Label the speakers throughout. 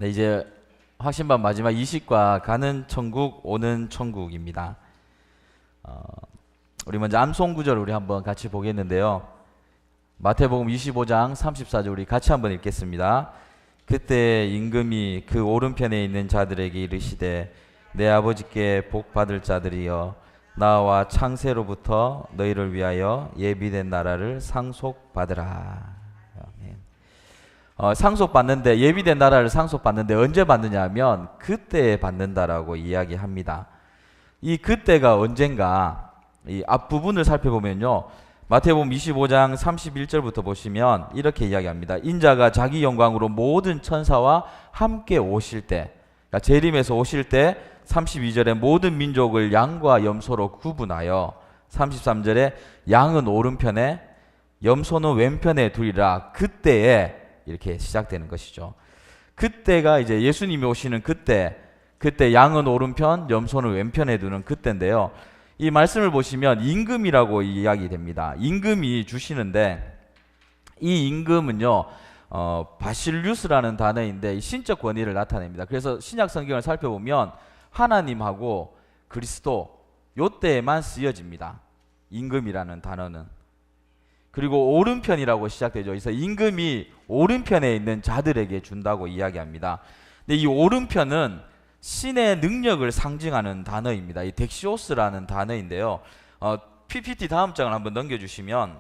Speaker 1: 네, 이제 확신반 마지막 20과 가는 천국, 오는 천국입니다. 우리 먼저 암송 구절을 우리 한번 같이 보겠는데요. 마태복음 25장 34절 우리 같이 한번 읽겠습니다. 그때 임금이 그 오른편에 있는 자들에게 이르시되 내 아버지께 복 받을 자들이여 나와 창세로부터 너희를 위하여 예비된 나라를 상속받으라. 상속받는데, 예비된 나라를 상속받는데 언제 받느냐 하면 그때에 받는다라고 이야기합니다. 이 그때가 언젠가, 이 앞부분을 살펴보면요, 마태복음 25장 31절부터 보시면 이렇게 이야기합니다. 인자가 자기 영광으로 모든 천사와 함께 오실 때, 그러니까 재림에서 오실 때 32절에 모든 민족을 양과 염소로 구분하여, 33절에 양은 오른편에 염소는 왼편에 두리라. 그때에 이렇게 시작되는 것이죠. 그때가 이제 예수님이 오시는 그때 양은 오른편, 염소는 왼편에 두는 그때인데요. 이 말씀을 보시면 임금이라고 이야기됩니다. 임금이 주시는데 이 임금은요, 바실류스라는 단어인데 신적 권위를 나타냅니다. 그래서 신약 성경을 살펴보면 하나님하고 그리스도 요때에만 쓰여집니다. 임금이라는 단어는. 그리고 오른편이라고 시작되죠. 그래서 임금이 오른편에 있는 자들에게 준다고 이야기합니다. 근데 이 오른편은 신의 능력을 상징하는 단어입니다. 이 덱시오스라는 단어인데요. PPT 다음 장을 한번 넘겨주시면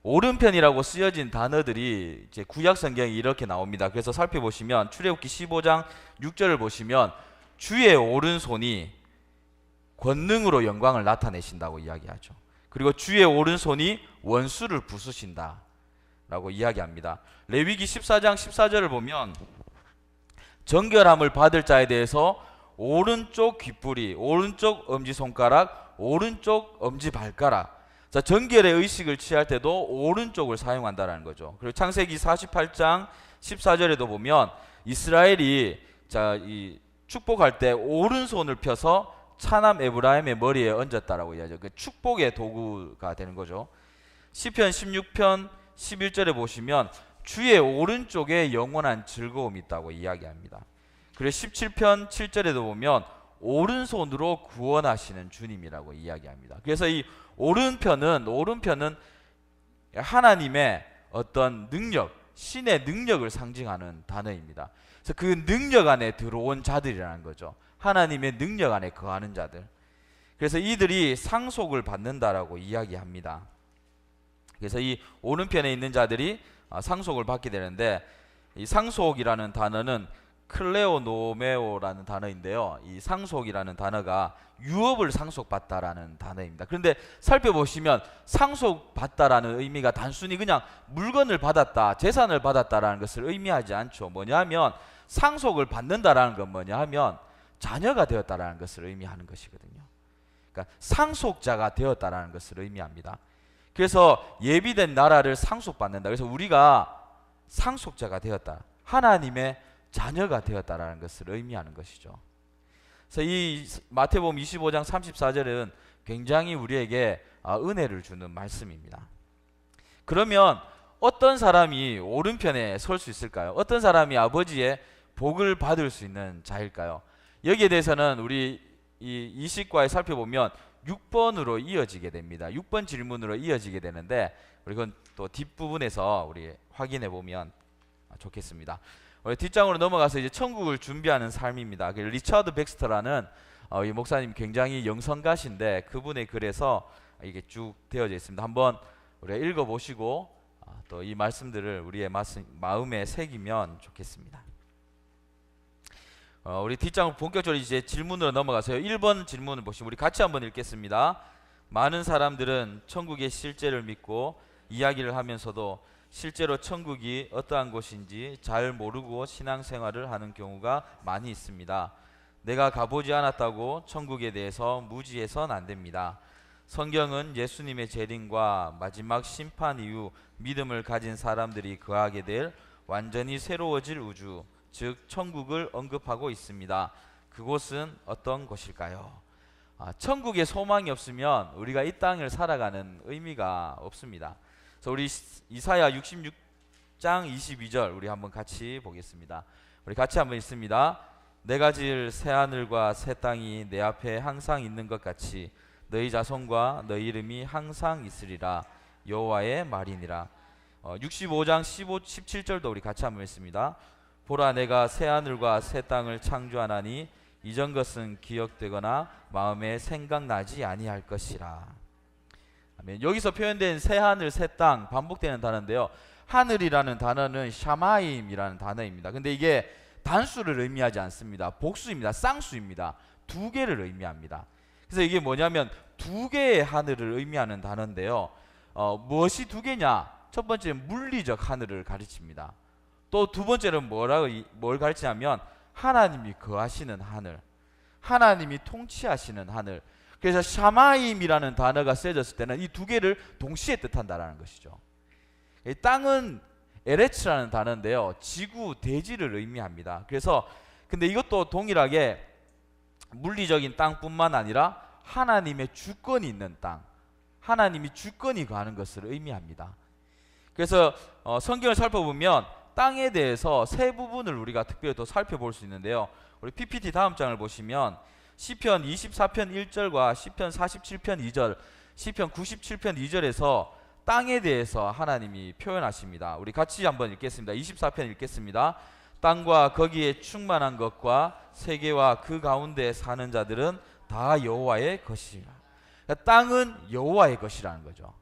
Speaker 1: 오른편이라고 쓰여진 단어들이 이제 구약 성경에 이렇게 나옵니다. 그래서 살펴보시면 출애굽기 15장 6절을 보시면 주의 오른손이 권능으로 영광을 나타내신다고 이야기하죠. 그리고 주의 오른손이 원수를 부수신다 라고 이야기합니다. 레위기 14장 14절을 보면 정결함을 받을 자에 대해서 오른쪽 귓불이, 오른쪽 엄지손가락, 오른쪽 엄지발가락, 자, 정결의 의식을 취할 때도 오른쪽을 사용한다는 거죠. 그리고 창세기 48장 14절에도 보면 이스라엘이 이 축복할 때 오른손을 펴서 차남 에브라임의 머리에 얹었다라고 이야기하죠. 그 축복의 도구가 되는 거죠. 시편 16편 11절에 보시면 주의 오른쪽에 영원한 즐거움이 있다고 이야기합니다. 그리고 17편 7절에도 보면 오른손으로 구원하시는 주님이라고 이야기합니다. 그래서 이 오른편은 하나님의 어떤 능력, 신의 능력을 상징하는 단어입니다. 그래서 그 능력 안에 들어온 자들이라는 거죠. 하나님의 능력 안에 거하는 자들. 그래서 이들이 상속을 받는다라고 이야기합니다. 그래서 이 오른편에 있는 자들이 상속을 받게 되는데, 이 상속이라는 단어는 클레오노메오라는 단어인데요, 이 상속이라는 단어가 유업을 상속받다라는 단어입니다. 그런데 살펴보시면 상속받다라는 의미가 단순히 그냥 물건을 받았다, 재산을 받았다라는 것을 의미하지 않죠. 뭐냐면 상속을 받는다라는 건 뭐냐 하면 자녀가 되었다라는 것을 의미하는 것이거든요. 그러니까 상속자가 되었다라는 것을 의미합니다. 그래서 예비된 나라를 상속받는다. 그래서 우리가 상속자가 되었다, 하나님의 자녀가 되었다라는 것을 의미하는 것이죠. 그래서 이 마태복음 25장 34절은 굉장히 우리에게 은혜를 주는 말씀입니다. 그러면 어떤 사람이 오른편에 설 수 있을까요? 어떤 사람이 아버지의 복을 받을 수 있는 자일까요? 여기에 대해서는 우리 이 이식과에 살펴보면 6번으로 이어지게 됩니다. 6번 질문으로 이어지게 되는데 이건 또 뒷부분에서 우리 확인해 보면 좋겠습니다. 우리 뒷장으로 넘어가서 이제 천국을 준비하는 삶입니다. 리처드 백스터라는 이 목사님 굉장히 영성가신데 그분의 글에서 이게 쭉 되어져 있습니다. 한번 우리가 읽어보시고 또 이 말씀들을 우리의 마음에 새기면 좋겠습니다. 우리 뒷장으로 본격적으로 이제 질문으로 넘어가서요. 1번 질문을 보시면 우리 같이 한번 읽겠습니다. 많은 사람들은 천국의 실제를 믿고 이야기를 하면서도 실제로 천국이 어떠한 곳인지 잘 모르고 신앙생활을 하는 경우가 많이 있습니다. 내가 가보지 않았다고 천국에 대해서 무지해서는 안 됩니다. 성경은 예수님의 재림과 마지막 심판 이후 믿음을 가진 사람들이 거하게 될 완전히 새로워질 우주, 즉 천국을 언급하고 있습니다. 그곳은 어떤 곳일까요? 천국에 소망이 없으면 우리가 이 땅을 살아가는 의미가 없습니다. 그래서 우리 이사야 20장 22절 우리 한번 같이 보겠습니다. 우리 같이 한번 읽습니다. 내가 지을 새 하늘과 새 땅이 내 앞에 항상 있는 것 같이 너희 자손과 너희 이름이 항상 있으리라. 여호와의 말이니라. 65장 17절도 우리 같이 한번 읽습니다. 보라, 내가 새 하늘과 새 땅을 창조하나니 이전 것은 기억되거나 마음에 생각나지 아니할 것이라. 아멘. 여기서 표현된 새 하늘 새 땅 반복되는 단어인데요, 하늘이라는 단어는 샤마임이라는 단어입니다. 근데 이게 단수를 의미하지 않습니다. 복수입니다. 쌍수입니다. 두 개를 의미합니다. 그래서 이게 뭐냐면 두 개의 하늘을 의미하는 단어인데요, 무엇이 두 개냐? 첫 번째는 물리적 하늘을 가르칩니다. 또 두 번째는 뭘 가르치냐면 하나님이 거하시는 하늘, 하나님이 통치하시는 하늘. 그래서 샤마임이라는 단어가 쓰여졌을 때는 이 두 개를 동시에 뜻한다라는 것이죠. 이 땅은 에레츠라는 단어인데요, 지구, 대지를 의미합니다. 그래서 근데 이것도 동일하게 물리적인 땅뿐만 아니라 하나님의 주권이 있는 땅, 하나님이 주권이 거하는 것을 의미합니다. 그래서 성경을 살펴보면 땅에 대해서 세 부분을 우리가 특별히 또 살펴볼 수 있는데요, 우리 PPT 다음 장을 보시면 시편 24편 1절과 시편 47편 2절, 시편 97편 2절에서 땅에 대해서 하나님이 표현하십니다. 우리 같이 한번 읽겠습니다. 24편 읽겠습니다. 땅과 거기에 충만한 것과 세계와 그 가운데 사는 자들은 다 여호와의 것이라. 그러니까 땅은 여호와의 것이라는 거죠.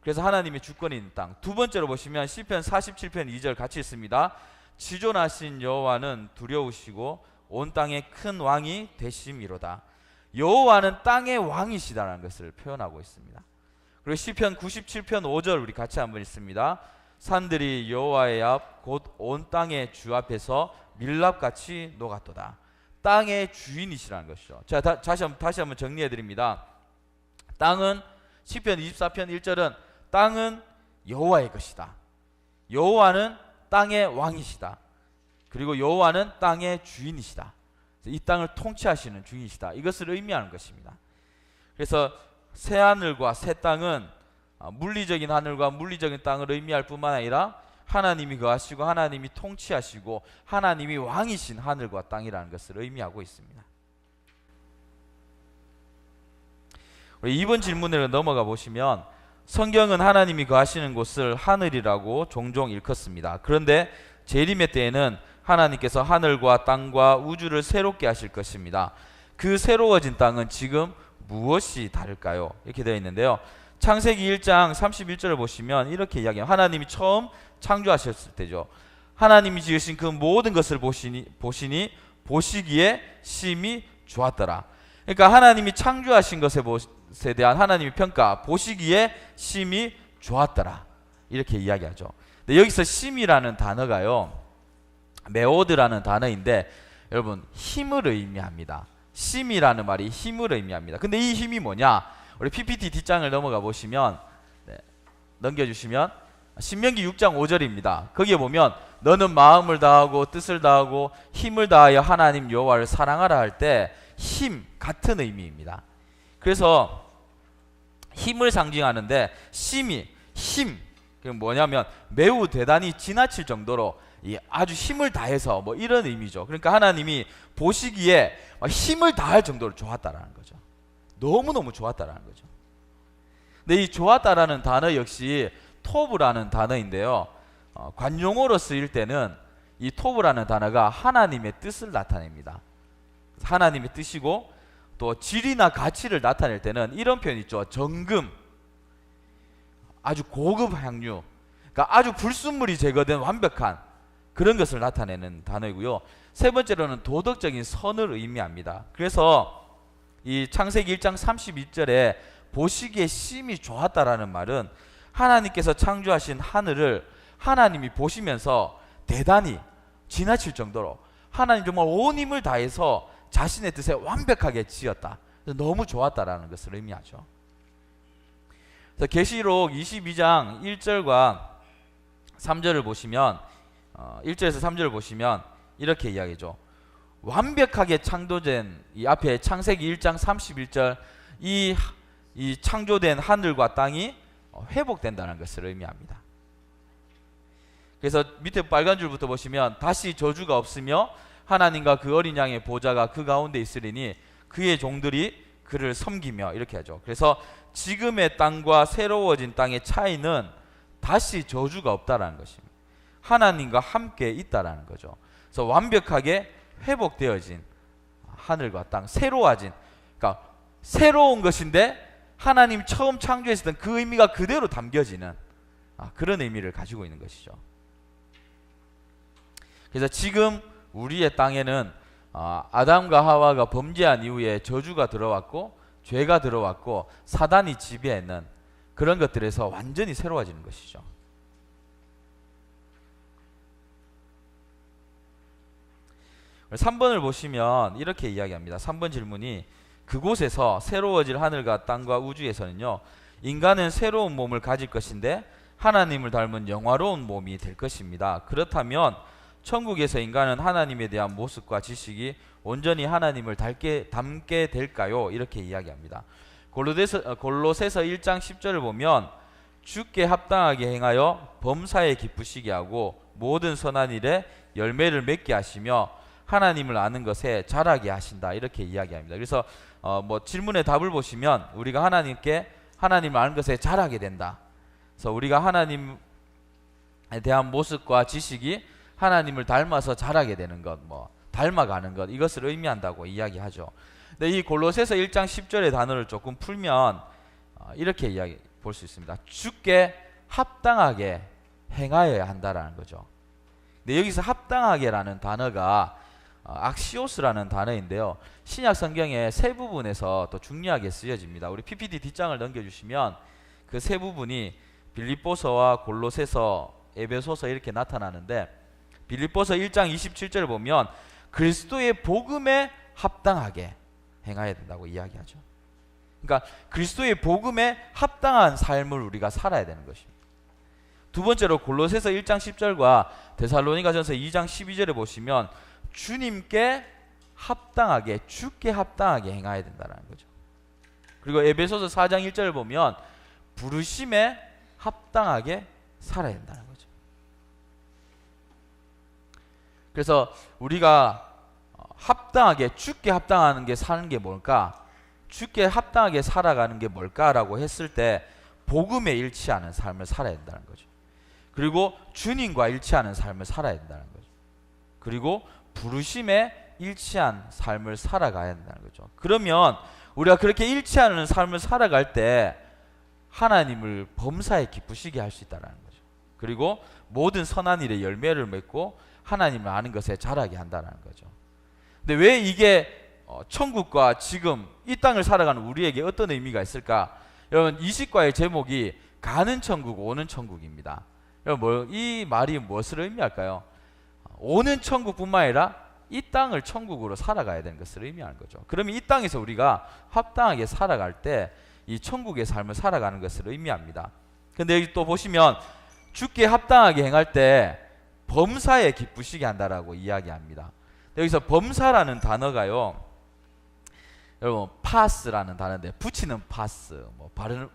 Speaker 1: 그래서 하나님의 주권이 있는 땅. 두 번째로 보시면 시편 47편 2절 같이 있습니다. 지존하신 여호와는 두려우시고 온 땅의 큰 왕이 되심이로다. 여호와는 땅의 왕이시다라는 것을 표현하고 있습니다. 그리고 시편 97편 5절 우리 같이 한번 읽습니다. 산들이 여호와의 앞 곧 온 땅의 주 앞에서 밀랍같이 녹았도다. 땅의 주인이시라는 것이죠. 자, 다시 한번 정리해 드립니다. 땅은 시편 24편 1절은 땅은 여호와의 것이다. 여호와는 땅의 왕이시다. 그리고 여호와는 땅의 주인이시다. 이 땅을 통치하시는 주인이시다. 이것을 의미하는 것입니다. 그래서 새 하늘과 새 땅은 물리적인 하늘과 물리적인 땅을 의미할 뿐만 아니라 하나님이 거하시고 하나님이 통치하시고 하나님이 왕이신 하늘과 땅이라는 것을 의미하고 있습니다. 우리 2번 질문으로 넘어가 보시면 성경은 하나님이 거하시는 곳을 하늘이라고 종종 일컫습니다. 그런데 재림의 때에는 하나님께서 하늘과 땅과 우주를 새롭게 하실 것입니다. 그 새로워진 땅은 지금 무엇이 다를까요? 이렇게 되어 있는데요, 창세기 1장 31절을 보시면 이렇게 이야기합니다. 하나님이 처음 창조하셨을 때죠. 하나님이 지으신 그 모든 것을 보시기에 심히 좋았더라. 그러니까 하나님이 창조하신 것에 대한 하나님의 평가, 보시기에 심히 좋았더라, 이렇게 이야기하죠. 근데 여기서 심이라는 단어가요, 메오드라는 단어인데 여러분 힘을 의미합니다. 심이라는 말이 힘을 의미합니다. 근데 이 힘이 뭐냐? 우리 PPT 뒷장을 넘어가 보시면, 넘겨주시면 신명기 6장 5절입니다. 거기에 보면 너는 마음을 다하고 뜻을 다하고 힘을 다하여 하나님 여호와를 사랑하라 할 때 힘 같은 의미입니다. 그래서 힘을 상징하는데 심이 힘, 뭐냐면 매우 대단히 지나칠 정도로 아주 힘을 다해서 뭐 이런 의미죠. 그러니까 하나님이 보시기에 힘을 다할 정도로 좋았다라는 거죠. 너무너무 좋았다라는 거죠. 근데 이 좋았다라는 단어 역시 토브라는 단어인데요, 관용어로 쓰일 때는 이 토브라는 단어가 하나님의 뜻을 나타냅니다. 하나님의 뜻이고 또 질이나 가치를 나타낼 때는 이런 표현 있죠. 정금, 아주 고급 향유, 그러니까 아주 불순물이 제거된 완벽한 그런 것을 나타내는 단어이고요. 세 번째로는 도덕적인 선을 의미합니다. 그래서 이 창세기 1장 32절에 보시기에 심히 좋았다라는 말은 하나님께서 창조하신 하늘을 하나님이 보시면서 대단히 지나칠 정도로 하나님 정말 온 힘을 다해서 자신의 뜻에 완벽하게 지었다, 너무 좋았다라는 것을 의미하죠. 그래서 계시록 22장 1절과 3절을 보시면 1절에서 3절을 보시면 이렇게 이야기죠. 완벽하게 창조된 이 앞에 창세기 1장 31절 이 창조된 하늘과 땅이 회복된다는 것을 의미합니다. 그래서 밑에 빨간 줄부터 보시면 다시 저주가 없으며 하나님과 그 어린 양의 보좌가 그 가운데 있으리니 그의 종들이 그를 섬기며 이렇게 하죠. 그래서 지금의 땅과 새로워진 땅의 차이는 다시 저주가 없다라는 것입니다. 하나님과 함께 있다라는 거죠. 그래서 완벽하게 회복되어진 하늘과 땅, 새로워진, 그러니까 새로운 것인데 하나님 처음 창조했던 그 의미가 그대로 담겨지는 그런 의미를 가지고 있는 것이죠. 그래서 지금 우리의 땅에는 아담과 하와가 범죄한 이후에 저주가 들어왔고 죄가 들어왔고 사단이 지배하는 그런 것들에서 완전히 새로워지는 것이죠. 그래서 3번을 보시면 이렇게 이야기합니다. 3번 질문이 그곳에서 새로워질 하늘과 땅과 우주에서는요, 인간은 새로운 몸을 가질 것인데 하나님을 닮은 영화로운 몸이 될 것입니다. 그렇다면 천국에서 인간은 하나님에 대한 모습과 지식이 온전히 하나님을 닮게 될까요? 이렇게 이야기합니다. 골로새서 1장 10절을 보면 주께 합당하게 행하여 범사에 기쁘시게 하고 모든 선한 일에 열매를 맺게 하시며 하나님을 아는 것에 자라게 하신다, 이렇게 이야기합니다. 그래서 질문의 답을 보시면 우리가 하나님을 아는 것에 자라게 된다. 그래서 우리가 하나님에 대한 모습과 지식이 하나님을 닮아서 자라게 되는 것, 닮아가는 것, 이것을 의미한다고 이야기하죠. 근데 이 골로새서 1장 10절의 단어를 조금 풀면 이렇게 볼 수 있습니다. 주께 합당하게 행하여야 한다라는 거죠. 근데 여기서 합당하게라는 단어가 악시오스라는 단어인데요, 신약 성경의 세 부분에서 또 중요하게 쓰여집니다. 우리 PPT 뒷장을 넘겨주시면 그 세 부분이 빌립보서와 골로새서, 에베소서 이렇게 나타나는데, 빌립보서 1장 27절을 보면 그리스도의 복음에 합당하게 행해야 된다고 이야기하죠. 그러니까 그리스도의 복음에 합당한 삶을 우리가 살아야 되는 것입니다. 두 번째로 골로새서 1장 10절과 데살로니가전서 2장 12절에 보시면 주님께 합당하게, 주께 합당하게 행해야 된다는 거죠. 그리고 에베소서 4장 1절을 보면 부르심에 합당하게 살아야 된다는 거죠. 그래서 우리가 합당하게, 주께 합당하는 게 사는 게 뭘까? 주께 합당하게 살아가는 게 뭘까라고 했을 때 복음에 일치하는 삶을 살아야 된다는 거죠. 그리고 주님과 일치하는 삶을 살아야 된다는 거죠. 그리고 부르심에 일치한 삶을 살아가야 된다는 거죠. 그러면 우리가 그렇게 일치하는 삶을 살아갈 때 하나님을 범사에 기쁘시게 할 수 있다는 거죠. 그리고 모든 선한 일에 열매를 맺고 하나님을 아는 것에 자라게 한다는 거죠. 근데 왜 이게 천국과 지금 이 땅을 살아가는 우리에게 어떤 의미가 있을까? 여러분, 이 시과의 제목이 가는 천국, 오는 천국입니다. 여러분, 이 말이 무엇을 의미할까요? 오는 천국뿐만 아니라 이 땅을 천국으로 살아가야 되는 것을 의미하는 거죠. 그러면 이 땅에서 우리가 합당하게 살아갈 때 이 천국의 삶을 살아가는 것을 의미합니다. 근데 여기 또 보시면 주께 합당하게 행할 때 범사에 기쁘시게 한다라고 이야기합니다. 여기서 범사라는 단어가요, 여러분 파스라는 단어인데, 붙이는 파스, 발음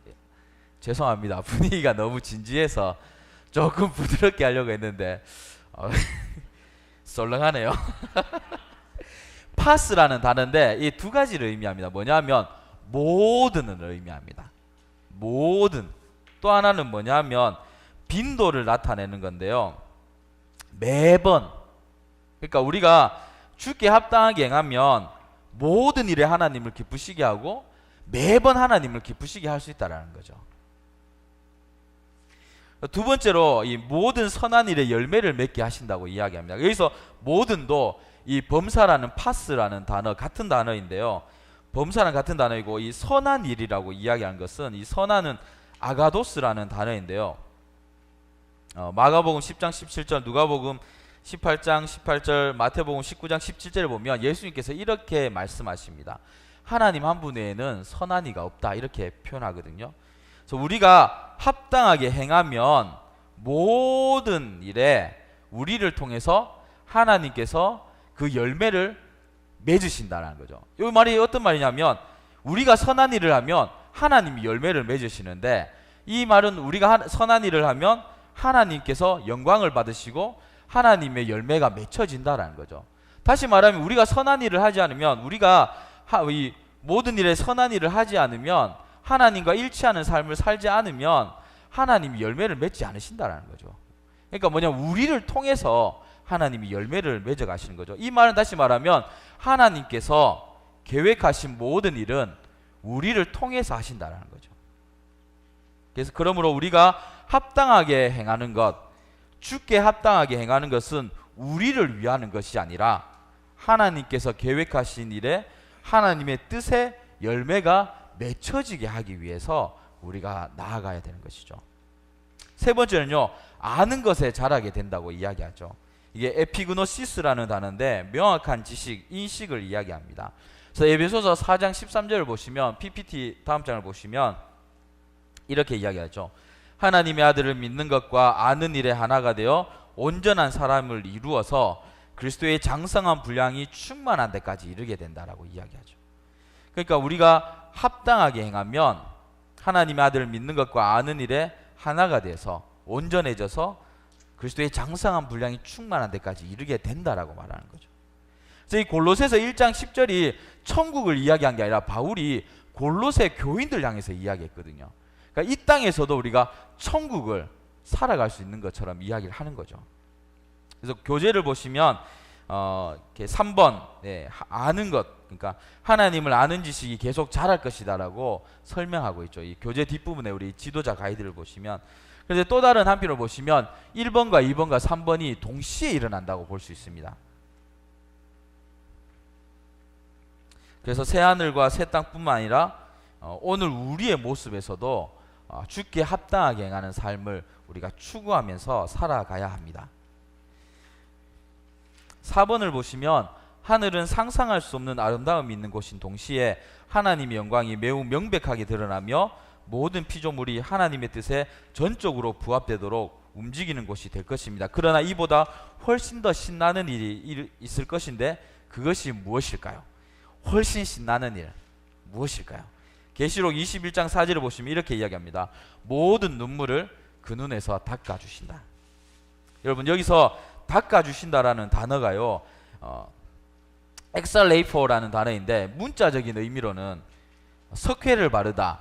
Speaker 1: 죄송합니다. 분위기가 너무 진지해서 조금 부드럽게 하려고 했는데 썰렁하네요. 파스라는 단어인데 이 두 가지를 의미합니다. 뭐냐면 모든을 의미합니다. 모든. 또 하나는 뭐냐면 빈도를 나타내는 건데요, 매번, 그러니까 우리가 주께 합당하게 행하면 모든 일에 하나님을 기쁘시게 하고 매번 하나님을 기쁘시게 할 수 있다는 거죠. 두 번째로 이 모든 선한 일에 열매를 맺게 하신다고 이야기합니다. 여기서 모든도 이 범사라는 파스라는 단어 같은 단어인데요, 범사는 같은 단어이고 이 선한 일이라고 이야기하는 것은, 이 선한은 아가도스라는 단어인데요, 마가복음 10장 17절, 누가복음 18장 18절, 마태복음 19장 17절을 보면 예수님께서 이렇게 말씀하십니다. 하나님 한 분 외에는 선한 이가 없다, 이렇게 표현하거든요. 그래서 우리가 합당하게 행하면 모든 일에 우리를 통해서 하나님께서 그 열매를 맺으신다는 거죠. 이 말이 어떤 말이냐면 우리가 선한 일을 하면 하나님이 열매를 맺으시는데, 이 말은 우리가 선한 일을 하면 하나님께서 영광을 받으시고 하나님의 열매가 맺혀진다라는 거죠. 다시 말하면 우리가 선한 일을 하지 않으면, 우리가 이 모든 일에 선한 일을 하지 않으면, 하나님과 일치하는 삶을 살지 않으면 하나님이 열매를 맺지 않으신다라는 거죠. 그러니까 뭐냐, 우리를 통해서 하나님이 열매를 맺어 가시는 거죠. 이 말은 다시 말하면 하나님께서 계획하신 모든 일은 우리를 통해서 하신다라는 거죠. 그래서 그러므로 우리가 합당하게 행하는 것, 주께 합당하게 행하는 것은 우리를 위하는 것이 아니라 하나님께서 계획하신 일에 하나님의 뜻의 열매가 맺혀지게 하기 위해서 우리가 나아가야 되는 것이죠. 세 번째는요, 아는 것에 자라게 된다고 이야기하죠. 이게 에피그노시스라는 단어인데 명확한 지식, 인식을 이야기합니다. 그래서 에베소서 4장 13절을 보시면, PPT 다음 장을 보시면 이렇게 이야기하죠. 하나님의 아들을 믿는 것과 아는 일에 하나가 되어 온전한 사람을 이루어서 그리스도의 장성한 분량이 충만한 데까지 이르게 된다라고 이야기하죠. 그러니까 우리가 합당하게 행하면 하나님의 아들을 믿는 것과 아는 일에 하나가 돼서 온전해져서 그리스도의 장성한 분량이 충만한 데까지 이르게 된다라고 말하는 거죠. 그래서 이 골로새서 1장 10절이 천국을 이야기한 게 아니라 바울이 골로새 교인들 향해서 이야기했거든요. 그러니까 이 땅에서도 우리가 천국을 살아갈 수 있는 것처럼 이야기를 하는 거죠. 그래서 교재를 보시면 이렇게 3번 아는 것, 그러니까 하나님을 아는 지식이 계속 자랄 것이다라고 설명하고 있죠. 이 교재 뒷부분에 우리 지도자 가이드를 보시면, 그런데 또 다른 한편을 보시면 1번과 2번과 3번이 동시에 일어난다고 볼 수 있습니다. 그래서 새하늘과 새 땅뿐만 아니라 오늘 우리의 모습에서도 주께 합당하게 행하는 삶을 우리가 추구하면서 살아가야 합니다. 4번을 보시면 하늘은 상상할 수 없는 아름다움이 있는 곳인 동시에 하나님의 영광이 매우 명백하게 드러나며 모든 피조물이 하나님의 뜻에 전적으로 부합되도록 움직이는 곳이 될 것입니다. 그러나 이보다 훨씬 더 신나는 일이 있을 것인데 그것이 무엇일까요? 훨씬 신나는 일 무엇일까요? 계시록 21장 4절을 보시면 이렇게 이야기합니다. 모든 눈물을 그 눈에서 닦아주신다. 여러분, 여기서 닦아주신다라는 단어가요, 엑살레이포라는 단어인데 문자적인 의미로는 석회를 바르다,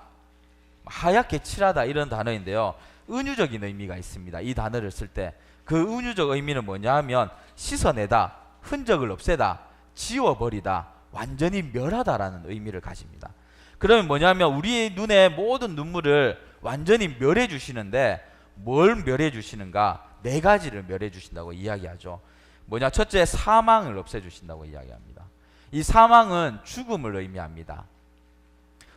Speaker 1: 하얗게 칠하다 이런 단어인데요, 은유적인 의미가 있습니다. 이 단어를 쓸 때 그 은유적 의미는 뭐냐 하면 씻어내다, 흔적을 없애다, 지워버리다, 완전히 멸하다라는 의미를 가집니다. 그러면 뭐냐면 우리의 눈에 모든 눈물을 완전히 멸해 주시는데 뭘 멸해 주시는가? 네 가지를 멸해 주신다고 이야기하죠. 뭐냐? 첫째, 사망을 없애 주신다고 이야기합니다. 이 사망은 죽음을 의미합니다.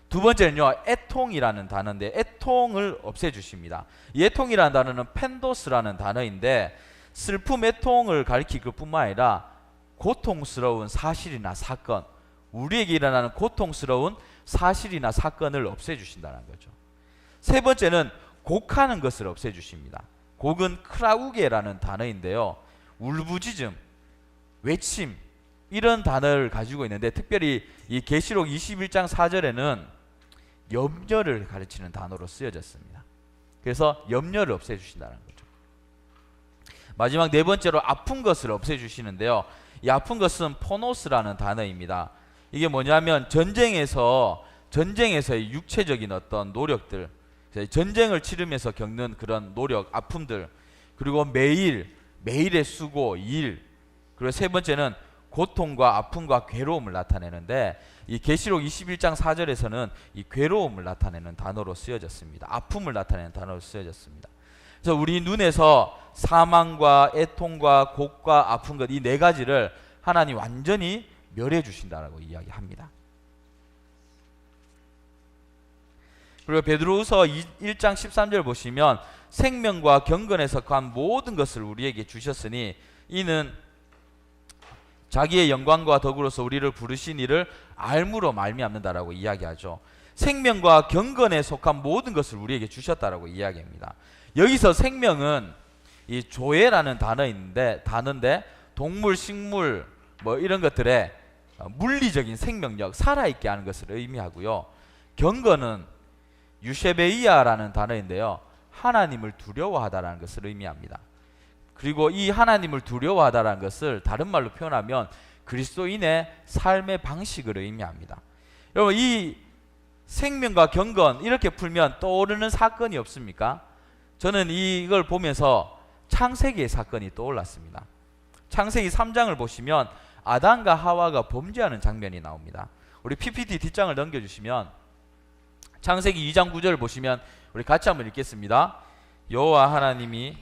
Speaker 1: 두 번째는요, 애통이라는 단어인데 애통을 없애 주십니다. 이 애통이라는 단어는 펜도스라는 단어인데 슬픔, 애통을 가리킬 뿐만 아니라 고통스러운 사실이나 사건, 우리에게 일어나는 고통스러운 사실이나 사건을 없애 주신다는 거죠. 세 번째는 곡하는 것을 없애 주십니다. 곡은 크라우게라는 단어인데요, 울부짖음, 외침 이런 단어를 가지고 있는데 특별히 이 계시록 21장 4절에는 염려를 가르치는 단어로 쓰여졌습니다. 그래서 염려를 없애 주신다는 거죠. 마지막 네 번째로 아픈 것을 없애 주시는데요, 이 아픈 것은 포노스라는 단어입니다. 이게 뭐냐면 전쟁에서의 육체적인 어떤 노력들, 전쟁을 치르면서 겪는 그런 노력, 아픔들, 그리고 매일의 수고, 일, 그리고 세 번째는 고통과 아픔과 괴로움을 나타내는데 이 계시록 21장 4절에서는 이 괴로움을 나타내는 단어로 쓰여졌습니다. 아픔을 나타내는 단어로 쓰여졌습니다. 그래서 우리 눈에서 사망과 애통과 곡과 아픈 것, 이 네 가지를 하나님 완전히 멸해 주신다라고 이야기합니다. 그리고 베드로후서 1장 13절 보시면 생명과 경건에 속한 모든 것을 우리에게 주셨으니 이는 자기의 영광과 더불어서 우리를 부르신 이를 알므로 말미암는다라고 이야기하죠. 생명과 경건에 속한 모든 것을 우리에게 주셨다라고 이야기합니다. 여기서 생명은 이 조회라는 단어인데 동물, 식물 뭐 이런 것들의 물리적인 생명력, 살아있게 하는 것을 의미하고요. 경건은 유셰베이아라는 단어인데요, 하나님을 두려워하다라는 것을 의미합니다. 그리고 이 하나님을 두려워하다라는 것을 다른 말로 표현하면 그리스도인의 삶의 방식을 의미합니다. 여러분, 이 생명과 경건 이렇게 풀면 떠오르는 사건이 없습니까? 저는 이걸 보면서 창세기의 사건이 떠올랐습니다. 창세기 3장을 보시면 아담과 하와가 범죄하는 장면이 나옵니다. 우리 PPT 뒷장을 넘겨주시면 창세기 2장 9절을 보시면 우리 같이 한번 읽겠습니다. 여호와 하나님이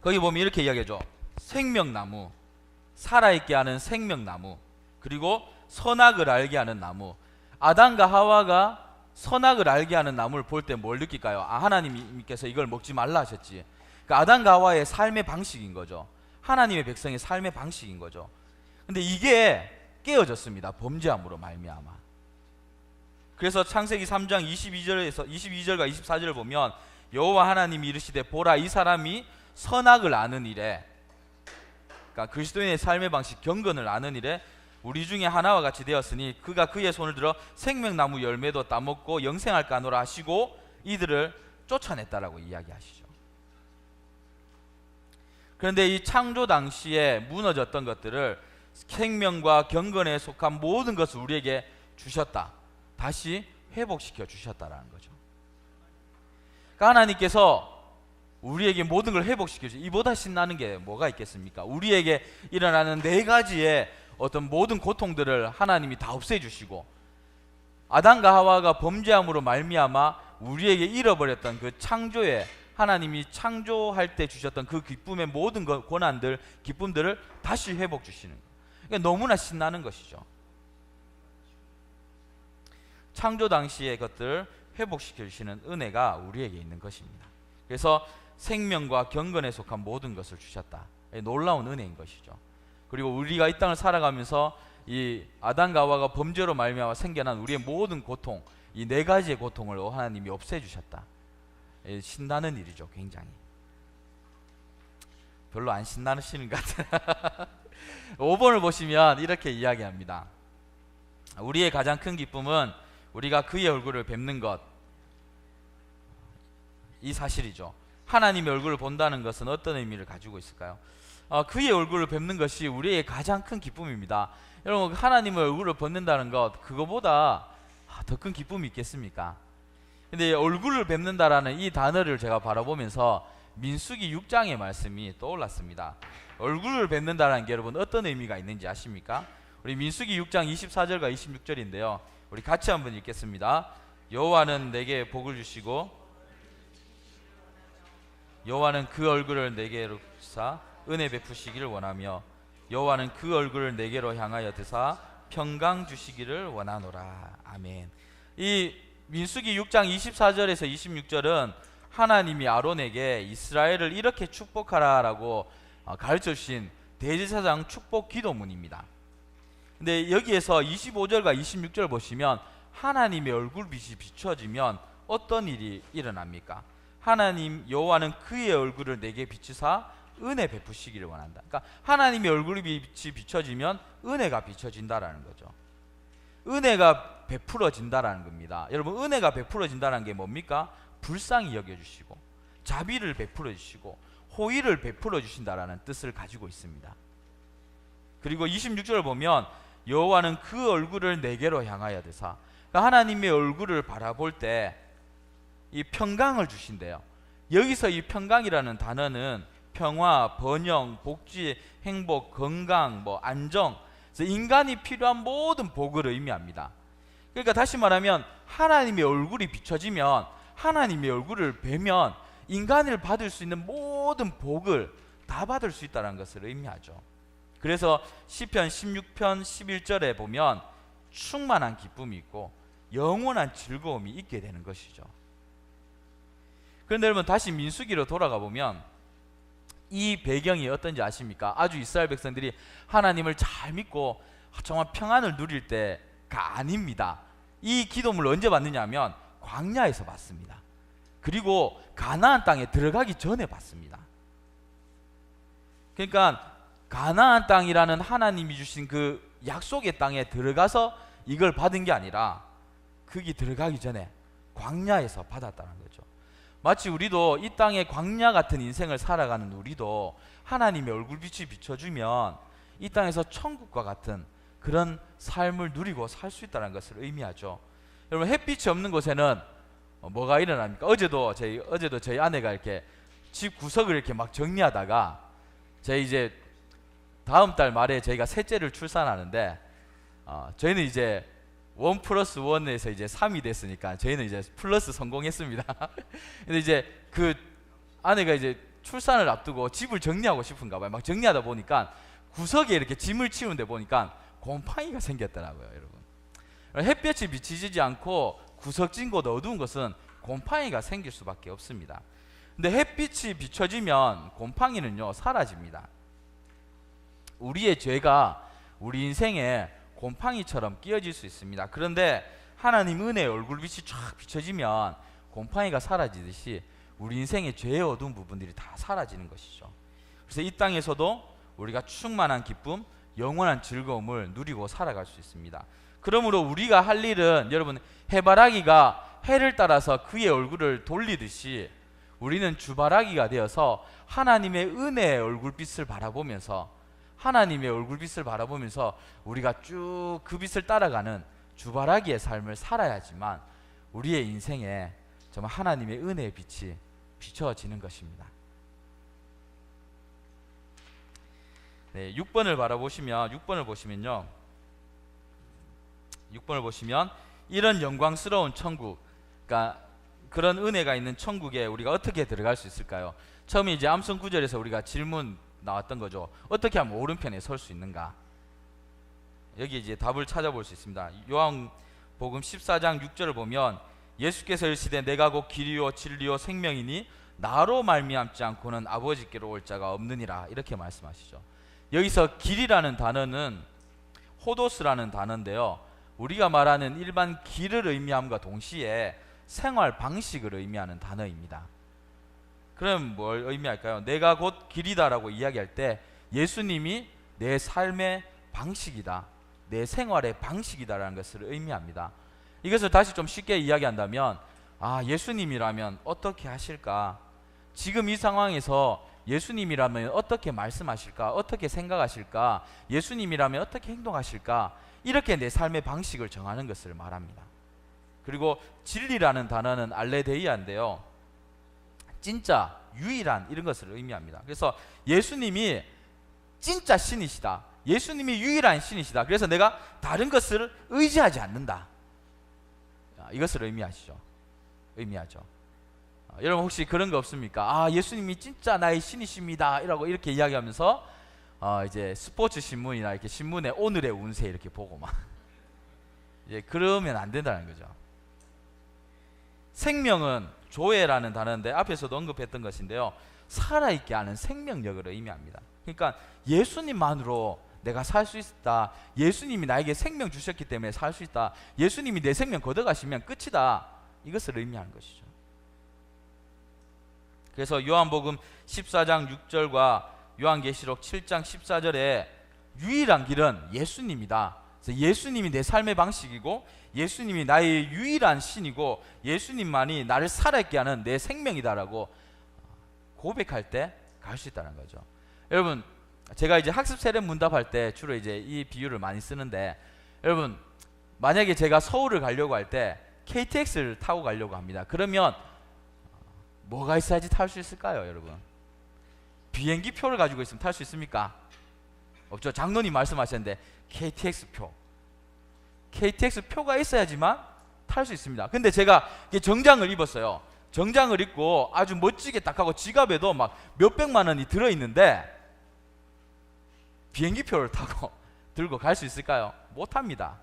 Speaker 1: 거기 보면 이렇게 이야기하죠. 생명나무, 살아있게 하는 생명나무, 그리고 선악을 알게 하는 나무. 아담과 하와가 선악을 알게 하는 나무를 볼 때 뭘 느낄까요? 하나님께서 이걸 먹지 말라 하셨지. 그러니까 아담과 하와의 삶의 방식인 거죠. 하나님의 백성의 삶의 방식인 거죠. 근데 이게 깨어졌습니다. 범죄함으로 말미암아. 그래서 창세기 3장 22절과 24절을 보면 여호와 하나님이 이르시되 보라, 이 사람이 선악을 아는 일에, 그러니까 그리스도인의 삶의 방식, 경건을 아는 일에 우리 중에 하나와 같이 되었으니 그가 그의 손을 들어 생명나무 열매도 따먹고 영생할까 하노라 하시고 이들을 쫓아냈다라고 이야기하시죠. 그런데 이 창조 당시에 무너졌던 것들을 생명과 경건에 속한 모든 것을 우리에게 주셨다. 다시 회복시켜 주셨다라는 거죠. 그러니까 하나님께서 우리에게 모든 걸 회복시켜 주시죠. 이보다 신나는 게 뭐가 있겠습니까? 우리에게 일어나는 네 가지의 어떤 모든 고통들을 하나님이 다 없애주시고, 아담과 하와가 범죄함으로 말미암아 우리에게 잃어버렸던 그 창조에, 하나님이 창조할 때 주셨던 그 기쁨의 모든 고난들, 기쁨들을 다시 회복 주시는 거예요. 그러니까 너무나 신나는 것이죠. 창조 당시의 것들을 회복시켜 주시는 은혜가 우리에게 있는 것입니다. 그래서 생명과 경건에 속한 모든 것을 주셨다. 놀라운 은혜인 것이죠. 그리고 우리가 이 땅을 살아가면서 이 아담과 하와가 범죄로 말미암아 생겨난 우리의 모든 고통, 이 네 가지의 고통을 하나님이 없애주셨다. 신나는 일이죠. 굉장히. 별로 안 신나시는 것 같아요. 5번을 보시면 이렇게 이야기합니다. 우리의 가장 큰 기쁨은 우리가 그의 얼굴을 뵙는 것, 이 사실이죠. 하나님의 얼굴을 본다는 것은 어떤 의미를 가지고 있을까요? 그의 얼굴을 뵙는 것이 우리의 가장 큰 기쁨입니다. 여러분, 하나님의 얼굴을 뵙는다는 것, 그거보다 더 큰 기쁨이 있겠습니까? 근데 얼굴을 뵙는다라는 이 단어를 제가 바라보면서 민수기 6장의 말씀이 떠올랐습니다. 얼굴을 뵙는다라는 게 여러분 어떤 의미가 있는지 아십니까? 우리 민수기 6장 24절과 26절인데요. 우리 같이 한번 읽겠습니다. 여호와는 내게 복을 주시고 여호와는 그 얼굴을 내게로 드사 은혜 베푸시기를 원하며 여호와는 그 얼굴을 내게로 향하여 드사 평강 주시기를 원하노라. 아멘. 이 민수기 6장 24절에서 26절은 하나님이 아론에게 이스라엘을 이렇게 축복하라라고 가르쳐 주신 대제사장 축복 기도문입니다. 근데 여기에서 25절과 26절 보시면 하나님의 얼굴빛이 비춰지면 어떤 일이 일어납니까? 하나님 여호와는 그의 얼굴을 내게 비추사 은혜 베푸시기를 원한다. 그러니까 하나님의 얼굴빛이 비춰지면 은혜가 비춰진다라는 거죠. 은혜가 베풀어진다라는 겁니다. 여러분, 은혜가 베풀어진다는 게 뭡니까? 불쌍히 여겨주시고 자비를 베풀어주시고 호의를 베풀어주신다라는 뜻을 가지고 있습니다. 그리고 26절을 보면 여호와는 그 얼굴을 내게로 향하여 드사, 그러니까 하나님의 얼굴을 바라볼 때 이 평강을 주신대요. 여기서 이 평강이라는 단어는 평화, 번영, 복지, 행복, 건강, 안정, 그래서 인간이 필요한 모든 복을 의미합니다. 그러니까 다시 말하면 하나님의 얼굴이 비춰지면, 하나님의 얼굴을 뵈면 인간을 받을 수 있는 모든 복을 다 받을 수 있다는 것을 의미하죠. 그래서 시편 16편 11절에 보면 충만한 기쁨이 있고 영원한 즐거움이 있게 되는 것이죠. 그런데 여러분, 다시 민수기로 돌아가 보면 이 배경이 어떤지 아십니까? 아주 이스라엘 백성들이 하나님을 잘 믿고 정말 평안을 누릴 때가 아닙니다. 이 기도문을 언제 받느냐 하면 광야에서 받습니다. 그리고 가나안 땅에 들어가기 전에 받습니다. 그러니까 가나안 땅이라는 하나님이 주신 그 약속의 땅에 들어가서 이걸 받은 게 아니라 거기 들어가기 전에 광야에서 받았다는 거죠. 마치 우리도 이 땅의 광야 같은 인생을 살아가는 우리도 하나님의 얼굴빛이 비춰주면 이 땅에서 천국과 같은 그런 삶을 누리고 살 수 있다는 것을 의미하죠. 여러분, 햇빛이 없는 곳에는 뭐가 일어납니까? 어제도 저희 아내가 이렇게 집 구석을 이렇게 막 정리하다가 저희 이제 다음 달 말에 저희가 셋째를 출산하는데 저희는 이제 1+1에서 이제 3이 됐으니까 저희는 이제 플러스 성공했습니다. 근데 이제 그 아내가 이제 출산을 앞두고 집을 정리하고 싶은가 봐요. 막 정리하다 보니까 구석에 이렇게 짐을 치우는데 보니까 곰팡이가 생겼더라고요, 여러분. 햇볕이 비치지 않고 구석진 곳 어두운 곳은 곰팡이가 생길 수밖에 없습니다. 근데 햇빛이 비춰지면 곰팡이는요 사라집니다. 우리의 죄가 우리 인생에 곰팡이처럼 끼어질 수 있습니다. 그런데 하나님 은혜의 얼굴빛이 쫙 비춰지면 곰팡이가 사라지듯이 우리 인생의 죄의 어두운 부분들이 다 사라지는 것이죠. 그래서 이 땅에서도 우리가 충만한 기쁨, 영원한 즐거움을 누리고 살아갈 수 있습니다. 그러므로 우리가 할 일은, 여러분, 해바라기가 해를 따라서 그의 얼굴을 돌리듯이 우리는 주바라기가 되어서 하나님의 은혜의 얼굴빛을 바라보면서 우리가 쭉 그 빛을 따라가는 주바라기의 삶을 살아야지만 우리의 인생에 정말 하나님의 은혜의 빛이 비춰지는 것입니다. 네, 6번을 보시면요. 6번을 보시면 이런 영광스러운 천국, 그러니까 그런 은혜가 있는 천국에 우리가 어떻게 들어갈 수 있을까요? 처음에 이제 암송 9절에서 우리가 질문 나왔던 거죠. 어떻게 하면 오른편에 설 수 있는가? 여기 이제 답을 찾아볼 수 있습니다. 요한복음 14장 6절을 보면 예수께서 이르시되 내가 곧 길이요 진리요 생명이니 나로 말미암지 않고는 아버지께로 올 자가 없느니라, 이렇게 말씀하시죠. 여기서 길이라는 단어는 호도스라는 단어인데요, 우리가 말하는 일반 길을 의미함과 동시에 생활 방식을 의미하는 단어입니다. 그럼 뭘 의미할까요? 내가 곧 길이다라고 이야기할 때 예수님이 내 삶의 방식이다, 내 생활의 방식이다라는 것을 의미합니다. 이것을 다시 좀 쉽게 이야기한다면, 예수님이라면 어떻게 하실까? 지금 이 상황에서 예수님이라면 어떻게 말씀하실까? 어떻게 생각하실까? 예수님이라면 어떻게 행동하실까? 이렇게 내 삶의 방식을 정하는 것을 말합니다. 그리고 진리라는 단어는 알레데이아인데요, 진짜, 유일한, 이런 것을 의미합니다. 그래서 예수님이 진짜 신이시다, 예수님이 유일한 신이시다, 그래서 내가 다른 것을 의지하지 않는다, 이것을 의미하죠. 여러분 혹시 그런 거 없습니까? 예수님이 진짜 나의 신이십니다 이렇게 이야기하면서 이제 스포츠 신문이나 이렇게 신문에 오늘의 운세 이렇게 보고 막 이제 그러면 안 된다는 거죠. 생명은 조에라는 단어인데 앞에서도 언급했던 것인데요, 살아있게 하는 생명력을 의미합니다. 그러니까 예수님만으로 내가 살 수 있다, 예수님이 나에게 생명 주셨기 때문에 살 수 있다, 예수님이 내 생명 걷어가시면 끝이다, 이것을 의미하는 것이죠. 그래서 요한복음 14장 6절과 요한계시록 7장 14절에 유일한 길은 예수님이다, 그래서 예수님이 내 삶의 방식이고 예수님이 나의 유일한 신이고 예수님만이 나를 살아있게 하는 내 생명이다라고 고백할 때 갈 수 있다는 거죠. 여러분, 제가 이제 학습 세례 문답할 때 주로 이제 이 비유를 많이 쓰는데, 여러분 만약에 제가 서울을 가려고 할 때 KTX를 타고 가려고 합니다. 그러면 뭐가 있어야지 탈 수 있을까요, 여러분? 비행기 표를 가지고 있으면 탈 수 있습니까? 없죠. 장로님 말씀하셨는데 KTX 표가 있어야지만 탈 수 있습니다. 근데 제가 정장을 입었어요. 정장을 입고 아주 멋지게 딱 하고 지갑에도 막 몇백만 원이 들어있는데 비행기 표를 타고 들고 갈 수 있을까요? 못합니다.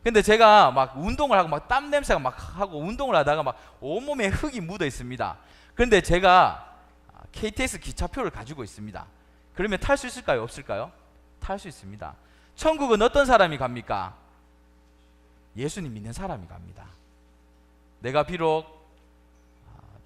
Speaker 1: 근데 제가 막 운동을 하고 막 땀 냄새가 막 하고 운동을 하다가 막 온몸에 흙이 묻어 있습니다. 그런데 제가 KTX 기차표를 가지고 있습니다. 그러면 탈 수 있을까요? 없을까요? 탈 수 있습니다. 천국은 어떤 사람이 갑니까? 예수님 믿는 사람이 갑니다. 내가 비록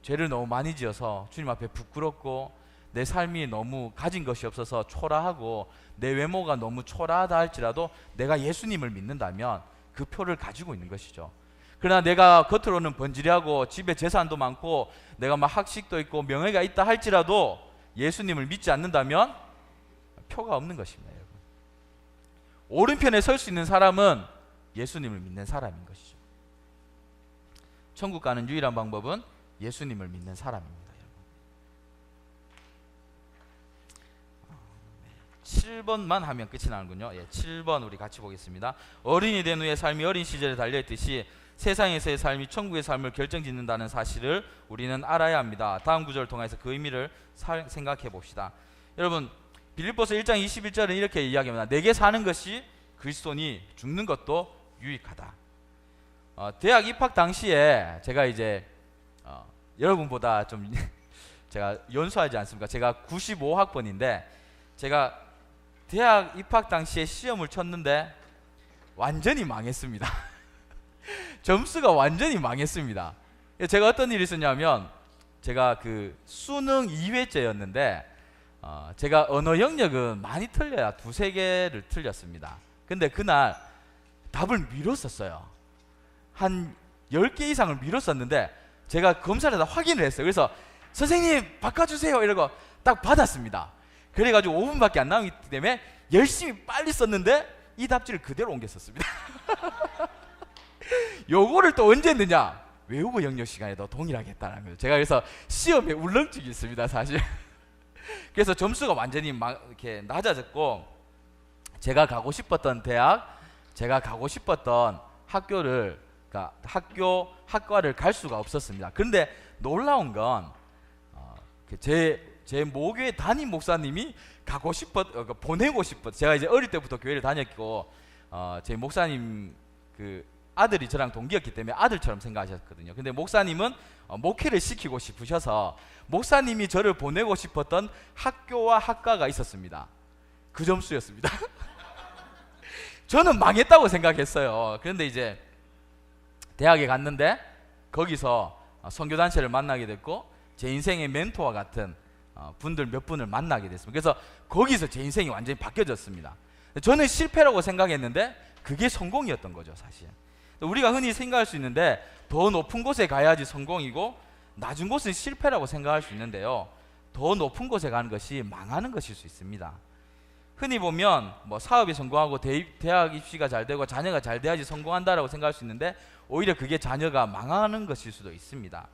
Speaker 1: 죄를 너무 많이 지어서 주님 앞에 부끄럽고 내 삶이 너무 가진 것이 없어서 초라하고 내 외모가 너무 초라하다 할지라도 내가 예수님을 믿는다면 그 표를 가지고 있는 것이죠. 그러나 내가 겉으로는 번지르하고 집에 재산도 많고 내가 막 학식도 있고 명예가 있다 할지라도 예수님을 믿지 않는다면 표가 없는 것입니다. 여러분. 오른편에 설 수 있는 사람은 예수님을 믿는 사람인 것이죠. 천국 가는 유일한 방법은 예수님을 믿는 사람입니다. 7번만 하면 끝이 나는군요. 7번 우리 같이 보겠습니다. 어린이 된 후의 삶이 어린 시절에 달려있듯이 세상에서의 삶이 천국의 삶을 결정짓는다는 사실을 우리는 알아야 합니다. 다음 구절을 통해서 그 의미를 생각해 봅시다. 여러분, 빌립보서 1장 21절은 이렇게 이야기합니다. 내게 사는 것이 그리스도니 죽는 것도 유익하다. 대학 입학 당시에 제가 이제 여러분보다 좀 제가 연소하지 않습니까? 제가 95학번인데 제가 대학 입학 당시에 시험을 쳤는데 완전히 망했습니다. 점수가 완전히 망했습니다. 제가 어떤 일이 있었냐면 제가 그 수능 2회째였는데 제가 언어 영역은 많이 틀려야 2-3개를 틀렸습니다. 근데 그날 답을 미뤘었어요. 한 10개 이상을 미뤘었는데 제가 검사를 다 확인을 했어요. 그래서 선생님 바꿔주세요 이러고 딱 받았습니다. 그래가지고 5분밖에 안 남았기 때문에 열심히 빨리 썼는데 이 답지를 그대로 옮겼었습니다. 요거를 또 언제 했느냐? 외국어 영역 시간에도 동일하게 했다는 거예요. 제가 그래서 시험에 울렁증이 있습니다, 사실. 그래서 점수가 완전히 이렇게 낮아졌고 제가 가고 싶었던 대학, 제가 가고 싶었던 학교를, 그러니까 학과를 갈 수가 없었습니다. 그런데 놀라운 건 제 모교의 담임 목사님이 보내고 싶었. 제가 이제 어릴 때부터 교회를 다녔고 제 목사님 그 아들이 저랑 동기였기 때문에 아들처럼 생각하셨거든요. 근데 목사님은 목회를 시키고 싶으셔서 목사님이 저를 보내고 싶었던 학교와 학과가 있었습니다. 그 점수였습니다. 저는 망했다고 생각했어요. 그런데 이제 대학에 갔는데 거기서 선교단체를 만나게 됐고 제 인생의 멘토와 같은 분들 몇 분을 만나게 됐습니다. 그래서 거기서 제 인생이 완전히 바뀌어졌습니다. 저는 실패라고 생각했는데 그게 성공이었던 거죠, 사실. 우리가 흔히 생각할 수 있는데 더 높은 곳에 가야지 성공이고 낮은 곳은 실패라고 생각할 수 있는데요, 더 높은 곳에 가는 것이 망하는 것일 수 있습니다. 흔히 보면 뭐 사업이 성공하고 대학 입시가 잘 되고 자녀가 잘 돼야지 성공한다라고 생각할 수 있는데 오히려 그게 자녀가 망하는 것일 수도 있습니다.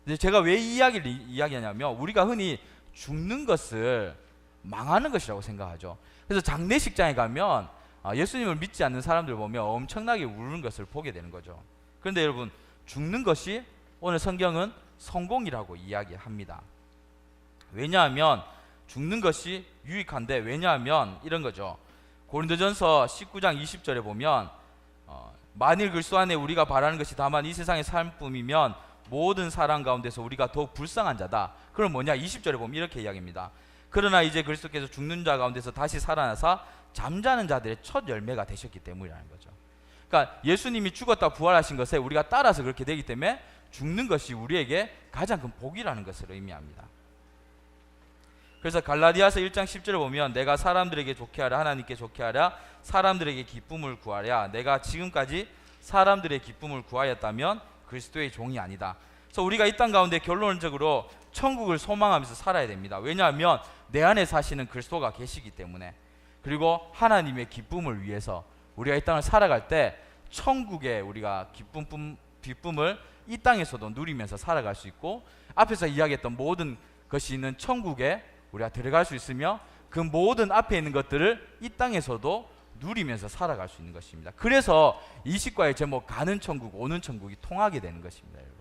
Speaker 1: 근데 제가 왜 이 이야기를 이야기하냐면 우리가 흔히 죽는 것을 망하는 것이라고 생각하죠. 그래서 장례식장에 가면 예수님을 믿지 않는 사람들 보면 엄청나게 우는 것을 보게 되는 거죠. 그런데 여러분, 죽는 것이 오늘 성경은 성공이라고 이야기합니다. 왜냐하면 죽는 것이 유익한데, 왜냐하면 이런 거죠. 고린도전서 19장 20절에 보면 만일 그리스도 안에 우리가 바라는 것이 다만 이 세상의 삶뿐이면 모든 사람 가운데서 우리가 더욱 불쌍한 자다. 그럼 뭐냐? 20절에 보면 이렇게 이야기합니다. 그러나 이제 그리스도께서 죽는 자 가운데서 다시 살아나사 잠자는 자들의 첫 열매가 되셨기 때문이라는 거죠. 그러니까 예수님이 죽었다 부활하신 것에 우리가 따라서 그렇게 되기 때문에 죽는 것이 우리에게 가장 큰 복이라는 것을 의미합니다. 그래서 갈라디아서 1장 10절을 보면 내가 사람들에게 좋게 하라, 하나님께 좋게 하라, 사람들에게 기쁨을 구하랴. 내가 지금까지 사람들의 기쁨을 구하였다면 그리스도의 종이 아니다. 그래서 우리가 이 땅 가운데 결론적으로 천국을 소망하면서 살아야 됩니다. 왜냐하면 내 안에 사시는 그리스도가 계시기 때문에. 그리고 하나님의 기쁨을 위해서 우리가 이 땅을 살아갈 때 천국의 우리가 기쁨을 이 땅에서도 누리면서 살아갈 수 있고, 앞에서 이야기했던 모든 것이 있는 천국에 우리가 들어갈 수 있으며 그 모든 앞에 있는 것들을 이 땅에서도 누리면서 살아갈 수 있는 것입니다. 그래서 이 시과의 제목 가는 천국 오는 천국이 통하게 되는 것입니다. 여러분.